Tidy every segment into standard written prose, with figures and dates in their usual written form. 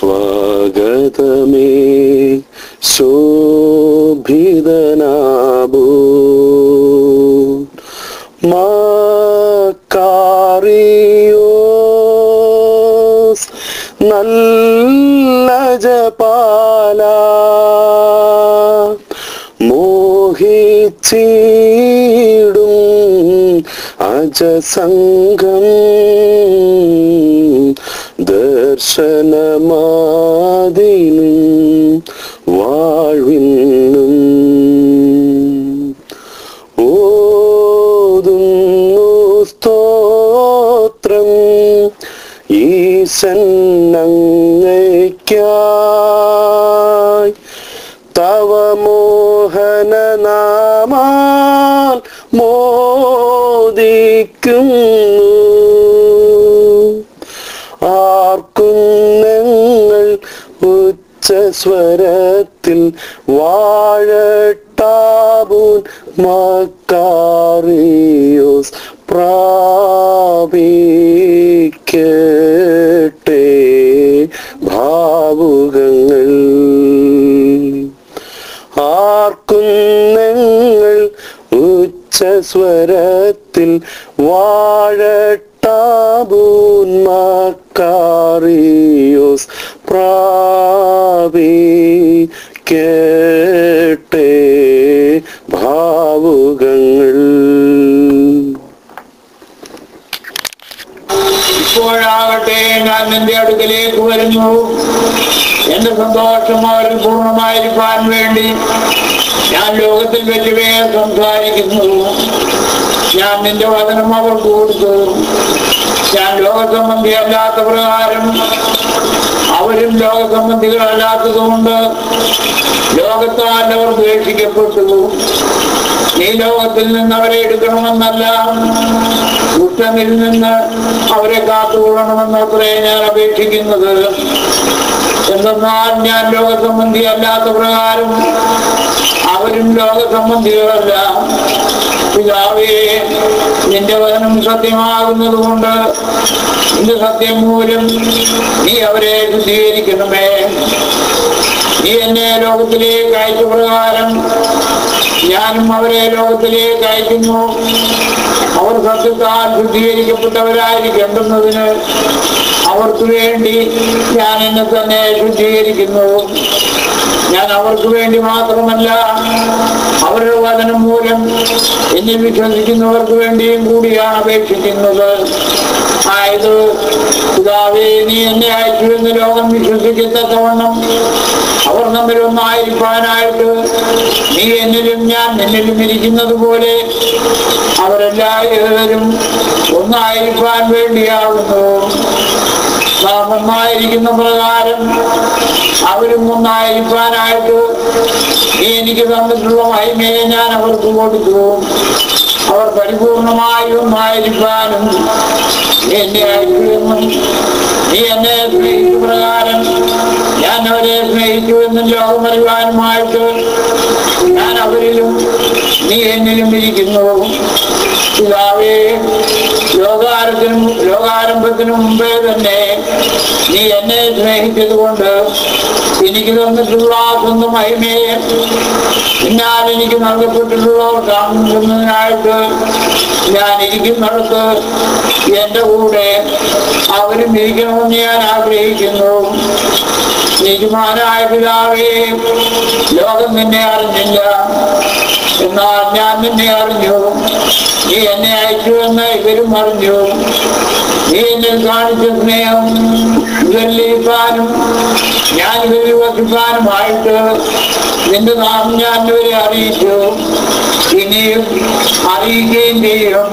സ്വാഗതമേ ശോഭിതനാഭൂ മക്കാറിയോസ് നല്ല ജപാല മോഹിച്ചിടും അജസംഘം ദർശനമാദിനും വാഴ്വിനും ഓതുന്നു സ്തോത്രം ഈശന്നങ്ങയ്ക്കായി തവ മോഹനനാമാൽ മോദിക്കുന്നു ആർക്കും ഞങ്ങൾ ഉച്ചസ്വരത്തിൽ വാഴട്ടാബൂൻ മക്കാറിയോസ് പ്രാപിക്കട്ടെ ഭാവുകങ്ങൾ ആർക്കും ഞങ്ങൾ ഉച്ചസ്വരത്തിൽ വാഴട്ടാബൂൻ മക്കാറിയോസ് പ്രാപിക്കട്ടെ ഭാവുകങ്ങൾ. ഇപ്പോഴാകട്ടെ ഞാൻ നിന്റെ അടുക്കലേക്ക് വരുന്നു. എന്റെ സന്തോഷം അവരിൽ പൂർണ്ണമായിരിക്കാൻ വേണ്ടി ഞാൻ ലോകത്തിൽ വെച്ചുവേ സംസാരിക്കുന്നു. ഞാൻ നിന്റെ വചനം അവർക്ക് കൊടുത്തു. ഞാൻ ലോകസംബന്ധിയല്ലാത്ത പ്രകാരം അവരും ലോകസംബന്ധികളല്ലാത്തതുകൊണ്ട് ലോകത്താൽ അവർ ദ്വേഷിക്കപ്പെട്ടു. നീ ലോകത്തിൽ നിന്ന് അവരെ എടുക്കണമെന്നല്ല, ദുഷ്ടനിൽ നിന്ന് അവരെ കാത്തുകൊള്ളണമെന്നത്രേ ഞാൻ അപേക്ഷിക്കുന്നത്. എന്തെന്നാൽ ഞാൻ ലോകസംബന്ധി അല്ലാത്ത പ്രകാരം അവരും ലോകസംബന്ധികളല്ല. പിതാവേ, നിന്റെ വചനം സത്യമാകുന്നത് കൊണ്ട് നിന്റെ സത്യം മൂലം നീ അവരെ ശുദ്ധീകരിക്കണമേ. നീ എന്നെ ലോകത്തിലേക്ക് അയച്ച പ്രകാരം ഞാനും അവരെ ലോകത്തിലേക്ക് അയക്കുന്നു. അവർ സത്യത്താൽ ശുദ്ധീകരിക്കപ്പെട്ടവരായിരിക്കേണ്ടുന്നതിന് അവർക്ക് വേണ്ടി ഞാൻ എന്നെ തന്നെ ശുദ്ധീകരിക്കുന്നു. ഞാൻ അവർക്ക് വേണ്ടി മാത്രമല്ല, അവരുടെ വചനം മൂലം എന്നിൽ വിശ്വസിക്കുന്നവർക്ക് വേണ്ടിയും കൂടിയാണ് അപേക്ഷിക്കുന്നത്. ആയത് പിതാവേ, നീ എന്നെ അയച്ചു എന്ന് ലോകം വിശ്വസിക്കത്തക്കവണ്ണം അവർ തമ്മിൽ ഒന്നായിരിക്കാനായിട്ട് നീ എന്നിലും ഞാൻ നിന്നിലും ഇരിക്കുന്നത് പോലെ അവരെല്ലാവരും ഒന്നായിരിക്കാൻ വേണ്ടിയാകുന്നു. നാം ഒന്നായിരിക്കുന്ന പ്രകാരം അവരും ഒന്നായിരിക്കാനായിട്ട് നീ എനിക്ക് തന്നിട്ടുള്ള മഹിമയെ ഞാൻ അവർക്ക് കൊടുത്തു. അവർ പരിപൂർണമായി ഒന്നായിരിക്കാനും എന്നെ അയച്ചുവെന്നും നീ എന്നെ സ്നേഹിച്ച പ്രകാരം ഞാൻ അവരെ സ്നേഹിച്ചുവെന്നും ലോകമറിവാനുമായിട്ട് ഞാൻ അവരിലും നീ എന്നിലും ഇരിക്കുന്നു. പിതാവേ, ലോകാരംഭത്തിനു മുമ്പേ തന്നെ നീ എന്നെ സ്നേഹിച്ചത് കൊണ്ട് എനിക്ക് തന്നിട്ടുള്ള സ്വന്തം മഹിമയെ എന്നാൽ എനിക്ക് നൽകപ്പെട്ടിട്ടുള്ളവർ കാണുന്നതിനായിട്ട് ഞാൻ ഇരിക്കുന്നിടത്ത് എന്റെ കൂടെ അവരും ഇരിക്കണമെന്ന് ഞാൻ ആഗ്രഹിക്കുന്നു. നീതിമാനായ പിതാവേ, ലോകം നിന്നെ അറിഞ്ഞില്ല, എന്നാൽ ഞാൻ നിന്നെ അറിഞ്ഞു. നീ എന്നെ അയച്ചുവെന്ന് ഇവരും അറിഞ്ഞു. നീ എന്നിൽ കാണിച്ച സ്നേഹം ഇവരിലിരിക്കാനും ഞാൻ ഇവരിൽ വസിക്കാനുമായിട്ട് നിന്റെ നാമം ഞാൻ ഇവരെ അറിയിച്ചു. ഇനിയും അറിയിക്കുകയും ചെയ്യും.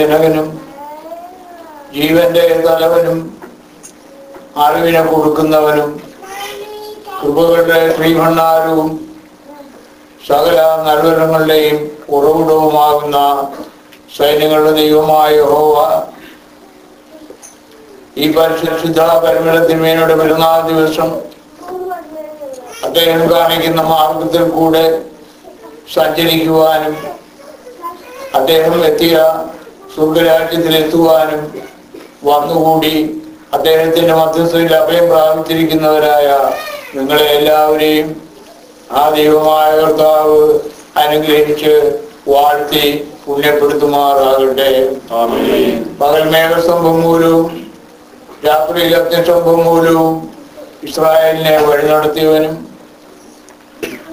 ജനകനും ജീവന്റെ തലവനും അറിവിനെ കൊടുക്കുന്നവനും കൃപകളുടെ ശ്രീഭണ്ഡാരവും സകല നൽവരങ്ങളുടെയും ഉറവിടവുമാകുന്ന സൈന്യങ്ങളുടെ ദൈവമായ യഹോവ ഈ പരിശുദ്ധ പരിമളത്തിന്മേനയുടെ പെരുന്നാൾ ദിവസം അദ്ദേഹം കാണിക്കുന്ന മാർഗത്തിൽ കൂടെ സഞ്ചരിക്കുവാനും അദ്ദേഹം എത്തിയ സ്വർഗരാജ്യത്തിലെത്തുവാനും വന്നുകൂടി അദ്ദേഹത്തിന്റെ മധ്യസ്ഥയിൽ അഭയം പ്രാപിച്ചിരിക്കുന്നവരായ നിങ്ങളെ എല്ലാവരെയും ആ ദൈവമായ കർത്താവ് അനുഗ്രഹിച്ച് വാഴ്ത്തി പുണ്യപ്പെടുത്തുമാറാകട്ടെ. പകൽ മേഘസ്തംഭം മൂലവും രാത്രിയിൽ അഗ്നിസ്തംഭം മൂലവും ഇസ്രായേലിനെ വഴി നടത്തിയവനും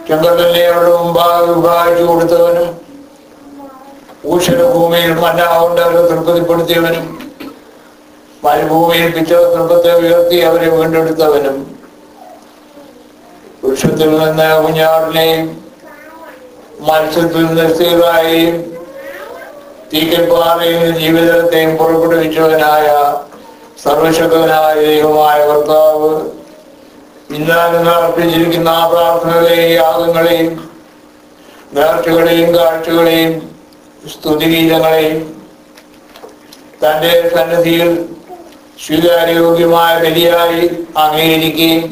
ചെങ്കടലിനെ അവരുടെ മുമ്പാകെ വിഭാഗിച്ചു കൊടുത്തവനും ഊഷരഭൂമിയിൽ മന്ന കൊണ്ട് അവരെ തൃപ്തിപ്പെടുത്തിയവനും മരുഭൂമിയിൽ പിച്ച തൃപ്പത്തെ ഉയർത്തി അവരെ വീണ്ടെടുത്തവനും വൃക്ഷത്തിൽ നിന്ന് കുഞ്ഞാടിനെയും മത്സ്യത്തിൽ നിന്ന് സ്ഥിരമായും തീക്കൽപ്പാറയിൽ നിന്ന് ജീവിതത്തെയും പുറപ്പെടുവിച്ചവനായ സർവശക്തനായ ദൈവമായ കർത്താവ് ഇന്ന് നിങ്ങൾ അർപ്പിച്ചിരിക്കുന്ന ആ പ്രാർത്ഥനകളെയും യാഗങ്ങളെയും നേർച്ചകളെയും കാഴ്ചകളെയും സ്തുതിഗീതങ്ങളെയും തന്റെ സന്നിധിയിൽ സ്വീകാര്യോഗ്യമായ ബലിയായി അംഗീകരിക്കുകയും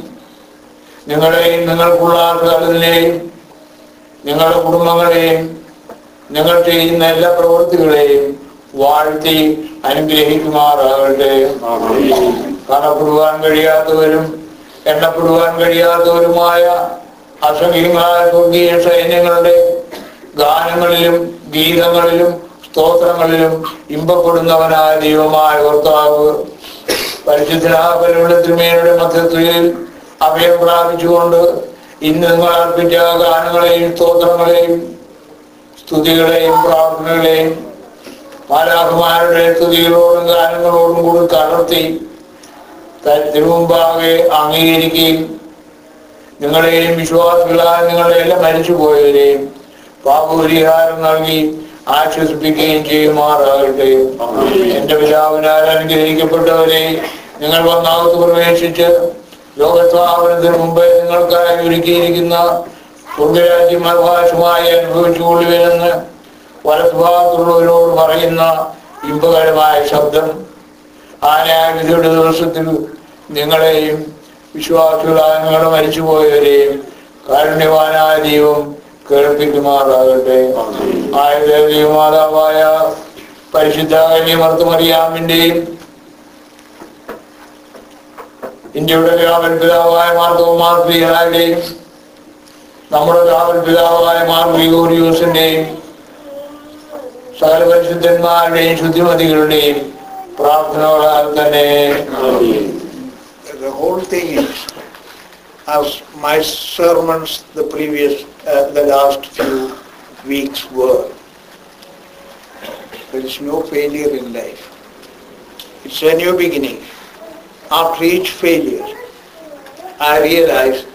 നിങ്ങളെയും നിങ്ങൾക്കുള്ള സകലതിനെയും നിങ്ങളുടെ കുടുംബങ്ങളെയും നിങ്ങൾ ചെയ്യുന്ന എല്ലാ പ്രവൃത്തികളെയും വാഴ്ത്തി അനുഗ്രഹിക്കുമാറാകട്ടെ. കാണപ്പെടുവാൻ കഴിയാത്തവരും എണ്ണപ്പെടുവാൻ കഴിയാത്തവരുമായ അസംഖ്യങ്ങളായ സ്വർഗീയ സൈന്യങ്ങളുടെ ഗാനങ്ങളിലും ഗീതങ്ങളിലും സ്തോത്രങ്ങളിലും ഇമ്പപ്പെടുന്നവനായ ദൈവമായ കർത്താവ് പരിശുദ്ധനായ പരിമളത്തിന്മേനയുടെ മധ്യത്തിൽ അഭയം പ്രാപിച്ചുകൊണ്ട് ഇന്ന് നിങ്ങൾ അർപ്പിച്ച ഗാനങ്ങളെയും സ്തോത്രങ്ങളെയും സ്തുതികളെയും പ്രാർത്ഥനകളെയും മാലാഖമാരുടെ സ്തുതികളോടും ഗാനങ്ങളോടും കൂടി കലർത്തി തിരുമുമ്പാകെ അംഗീകരിക്കുകയും നിങ്ങളെയും വിശ്വാസികളായ നിങ്ങളെ എല്ലാം മരിച്ചുപോയവരെയും പാപപരിഹാരം നൽകി ആശ്വസിപ്പിക്കുകയും ചെയ്യുമാറാകട്ടെ. എന്റെ പിതാവിനാൽ അനുഗ്രഹിക്കപ്പെട്ടവരെ, നിങ്ങൾ വന്നാകത്ത് പ്രവേശിച്ച് ലോകസ്ഥാപനത്തിന് മുമ്പ് നിങ്ങൾക്കായി ഒരുക്കിയിരിക്കുന്ന സ്വർഗരാജ്യം അവകാശമായി അനുഭവിച്ചുകൊള്ളുവെന്ന് വലതുഭാഗത്തുള്ളവരോട് പറയുന്ന ഇമ്പകരമായ ശബ്ദം ആ ന്യായവിധിയുടെ ദിവസത്തിൽ നിങ്ങളെയും വിശ്വാസികളായ നിങ്ങളെ മരിച്ചുപോയവരെയും കാരുണ്യവാനായ ദൈവം കേൾപ്പിക്കുമാറാകട്ടെ. മാതാവായ പരിശുദ്ധ കന്യമർത്തമറിയാമിന്റെയും ഇന്ത്യയുടെ കാവൽ പിതാവായ മാർത്തോമാർത്തിയാരുടെയും നമ്മുടെ കാവൽ പിതാവായ മാർ ഗ്രിഗോറിയോസിന്റെയും സകല പരിശുദ്ധന്മാരുടെയും ശുദ്ധിമതികളുടെയും പ്രാർത്ഥനകളാൽ തന്നെ. The whole thing is, as my sermons the last few weeks were, there is no failure in life. It's a new beginning. After each failure, I realized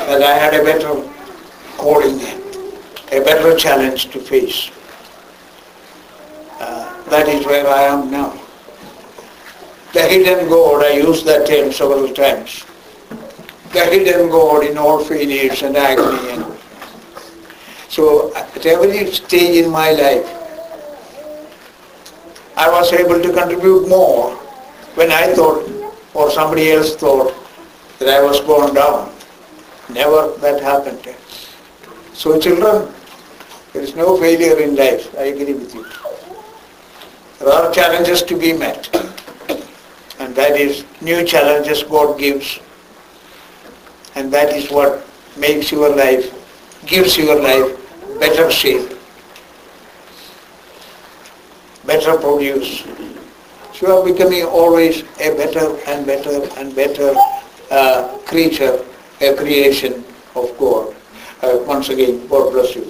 that I had a better calling, a better challenge to face. That is where I am now. The hidden God, I used that term several times. The hidden God in all failures and agony. So at every stage in my life, I was able to contribute more when I thought or somebody else thought that I was gone down. Never that happened. So children, there is no failure in life. I agree with you. There are challenges to be met. And that is new challenges God gives. And that is what makes your life, gives your life better shape, better produce. So you are becoming always a better and better and better creature, a creation of God. Once again, God bless you.